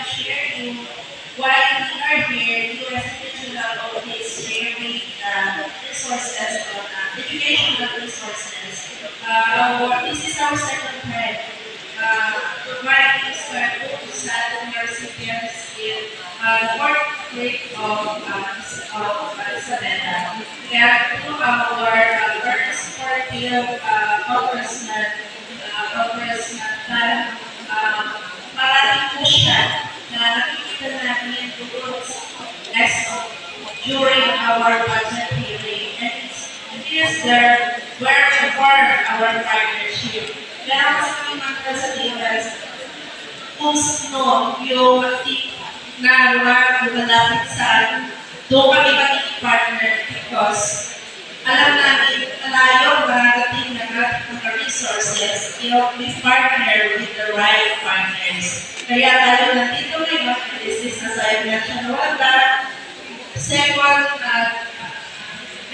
to share you why we are here. You as individual always sharing resources on educational resources. This is our second time. Providing schools at the recipients in fourth grade of Isabela. And through our very supportive Congressman Tan, parating po siya na nakikita namin during our budget hearing. And it is there where we form our partnership. Kaya kasi kami mga sa Dinas, kung sino yung na lumalapit sa doon kami partner because alam namin malayo mararating na mga resources if we partner with the right partners. Kaya tayo nandito ngayon, this is as I mentioned a while back. Second,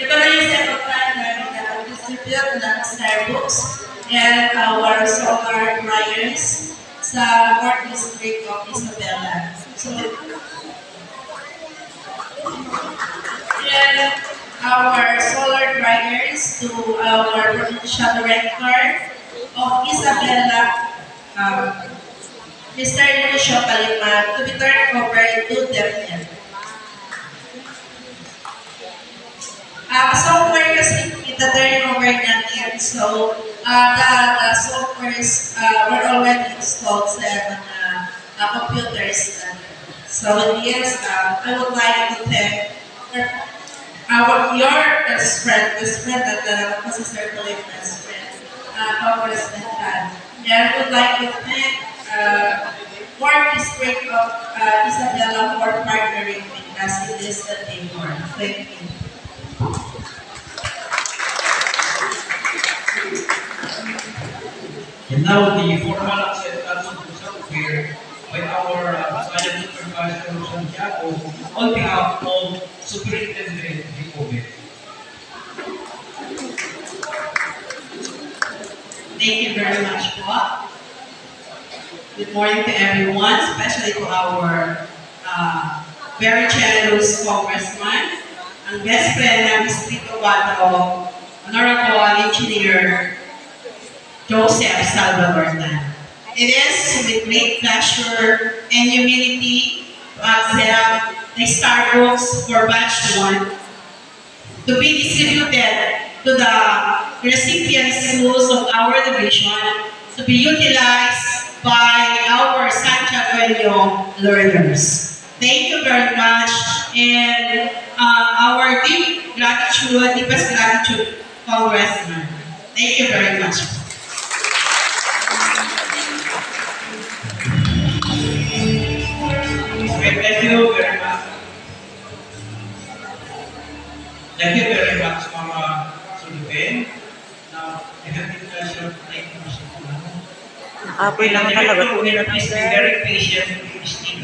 ito na yung second time namin na distribute ng Starbucks and our solar dryers sa 4th District of Isabela. So, and our solar dryers to our provincial director of Isabela, Mr. Lucio Kaliman, to be turned over to them. Software kasi ita-turn over natin. So, the softwares were already installed sa computers. So, yes, I would like to thank your best friend that was a circulating best friend, Congressman Tan. And I would like to thank 4th District of Isabela for partnering with us in this endeavor. Thank you. And now the formal acceptance of the software by our Science Supervisor Santiago on behalf of Superintendent Ricobe. Thank you very much, Bob. Good morning to everyone, especially to our very generous congressman, ang best friend ng Distrito 4, Honorable Engineer Joseph Salvador Tan. It is with great pleasure and humility to accept the Starbucks for Batch 1 to be distributed to the recipient schools of our division to be utilized by our Santiago learners. Thank you very much, and our deepest gratitude, Congressman. Thank you very much. Thank you very much. Thank you very much, Mama Sullivan. Now, I have the pleasure to take Nakapoy lang talaga po nila Please be very patient.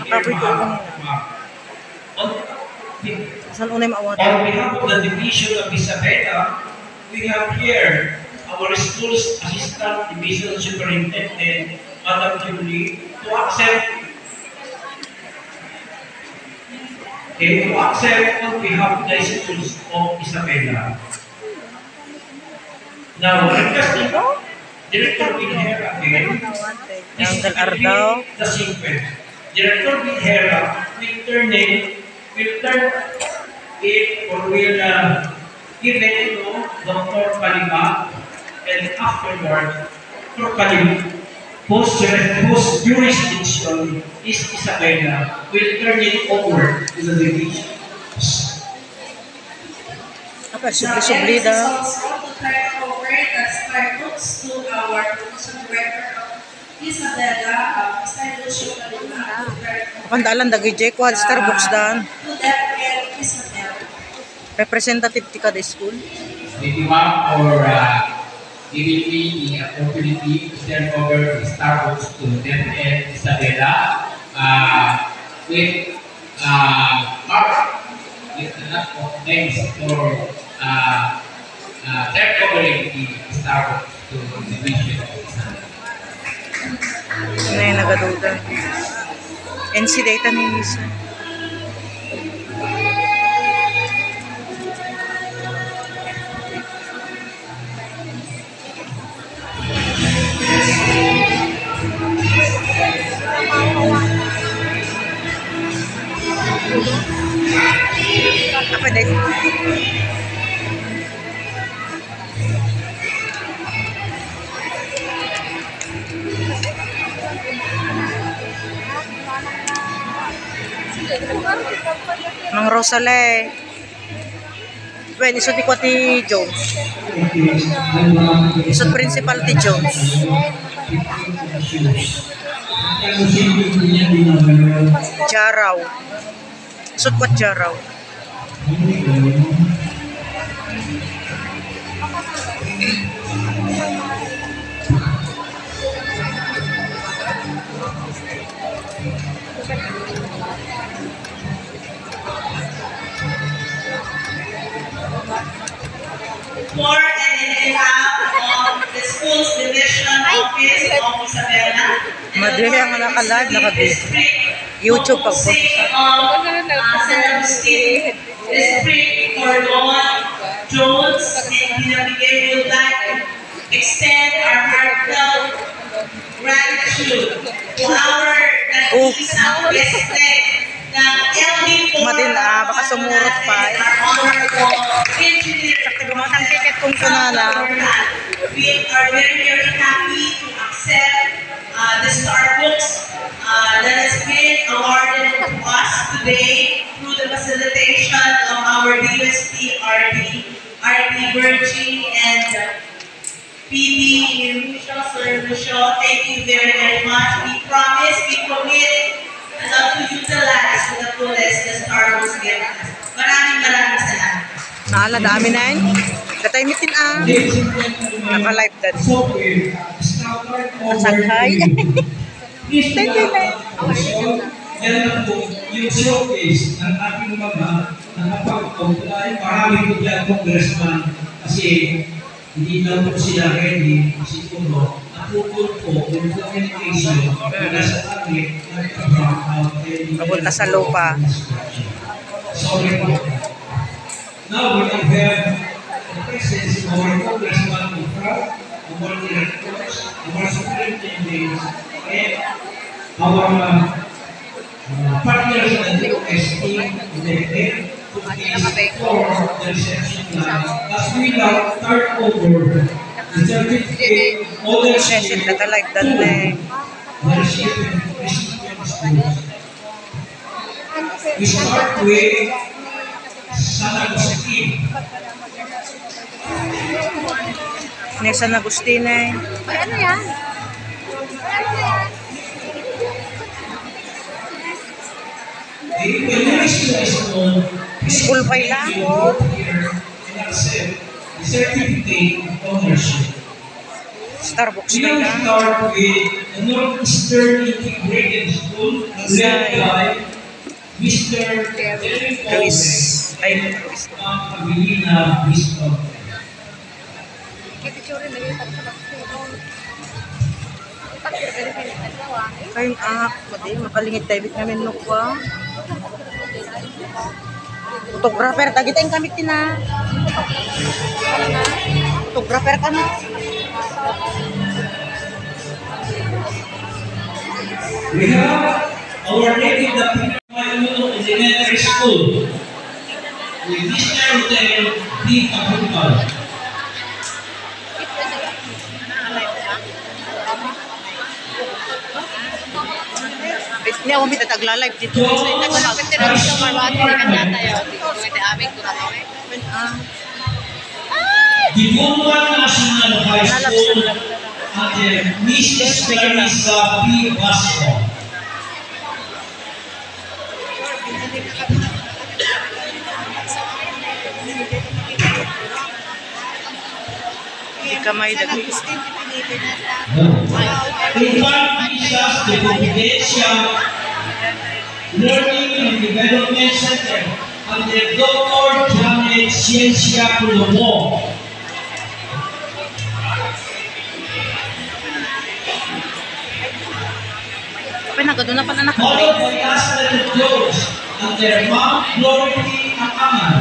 Nakapoy ko lang Saan unay maawan? On behalf of the Division of Isabela, we have here our school's Assistant Division Superintendent, Madam Julie, to accept on behalf of the schools of Isabela. Now, requesting Director Vilhera again, the sequence. Director Vilhera will turn it or will give it to Dr. Kalima, and afterward, Dr. Kalima, whose jurisdiction is Isabela, will turn it over to the division. Apa, subli-subli daw. To our provincial director of Isabela, Mr. Lucio Kalima. Pandalan dagi jay ko Starbucks dan. To that end, Isabela. Representative ti kada school. Diba, or giving me the opportunity to turn over the Starbucks to DepEd Isabela with a lot of names for turn overing the Starbucks to the division of Isabela. Nay nagaduda. NC data ni Lisa. Apa deh? Mang Rosale. Wen, isod ko ti Jones. Isod principal ti Jones. Jaraw. Isod ko Jaraw. For and in behalf of the school's division office of Isabela, Madali ang nakalive, nakabidyo. YouTube pag po. San Agustin District Cordon Jones and Pinabigay would like to extend our heartfelt gratitude to our nag-iisang president ng LB4 Baka sumurot pa eh. our honorable engineer. Gumatang ticket kung kunala. We are very, very happy to accept the Starbucks that has been awarded to us today through the facilitation of our DSP, RD Virgie, and PD Lucio. Thank you very, very much. We promise, we commit to utilize to the fullest the Starbucks gift us. Maraming salamat. Naala, dami na yun. Kataymitin ah. Naka-live dan. Masakay. Thank you, Yan lang po, yung showcase ng ating mga nakapag-apply. Marami po dyan congressman kasi hindi lang po sila ready. Siguro, napukul po yung communication na sa amin nagka-brown out. Papunta sa lupa. Sorry po. Now we have the presence of our congressman in front, our directors, our superintendents, and our partners in the DOST, elected to please for the reception line. As we now turn over the certificate ownership Session na live dan to eh. the recipients. We start with San Agustin. San Agustin eh. Ano yan? School pa lang. Certificate of ownership. Starbucks We pa will lang. start with the Northeastern Integrated School led by Mr. Derek Luis. Gomez Ay, and Luis. Ma'am Abilina Bispo. Kain ah, madi makalingit tayo bit namin nukwa. Photographer tagi tayong kamit tina. Photographer ka na. We have our native Lapino Elementary School with Mr. Lieutenant D. Abubal. Hindi ako may tatagla-live dito. Dibuan National High School under Mrs. Clarissa P. Vasco. Hindi kamay dagdag. Infant Jesus de Providencia Learning and Development Center under Dr. Janet Ciencia Pulomo. Pinagado na pa na Followed by under Ma'am Glory Akangal.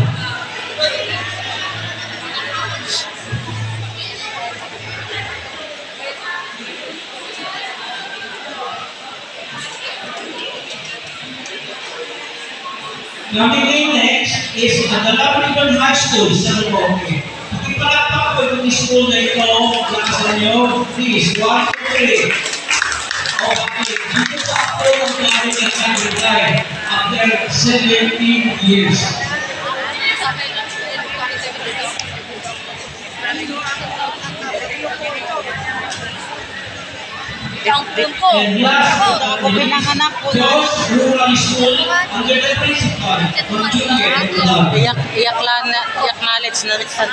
Coming in next is Adalabrigan High School, San Roque. Pakipalakpak po itong school na ito, lakasan nyo, please, 1, 2, 3. Okay, dito pa ako ang klaro ng kandiday after 17 years. And last, Ako pinanganak ko na. Jos Rural School under the principal, Conjugue Udal. Iyak knowledge na rin sa...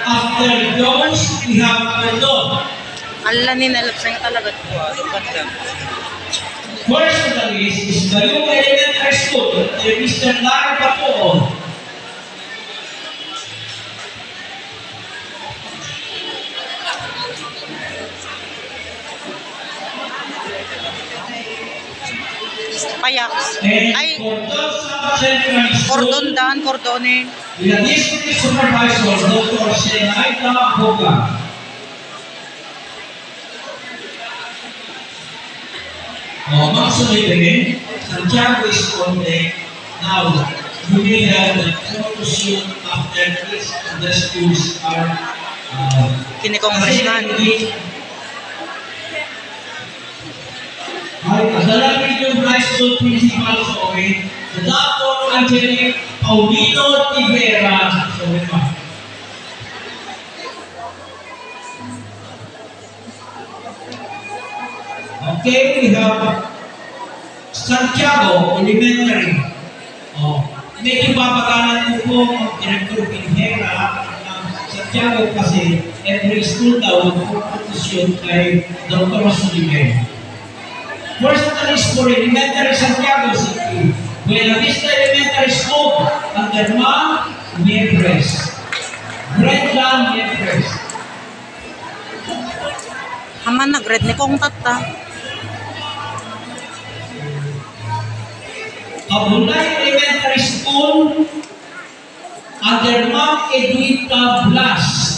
After those, we have Cordon. Ala ni nalapsang talaga ko. Ganda. First on the list is Bayong Elementary School, Mr. Larry Papoon. Payaks. And Ay, Cordon South Central School, cordon daan, cordone. with the District Supervisor, Dr. Senaida Boga. Magsunod din, Santiago is only now we will have the conclusion after each of the schools are Kini-congressman. Adalabrigan High School Principal Soe, the Dr. Angelique Paulino Tivera Soe. Okay, we have Santiago Elementary. Medyo papagalan ko po ang Director Pinhera ng Santiago kasi every school daw mag-competition kay Dr. Solimen. First on the list for Elementary Santiago City, Buena Vista Elementary School under Ma'am Miepres. Brenda Miepres. Haman nag-red ni kong tata. Abunay Elementary School under Ma'am Edwita Blas.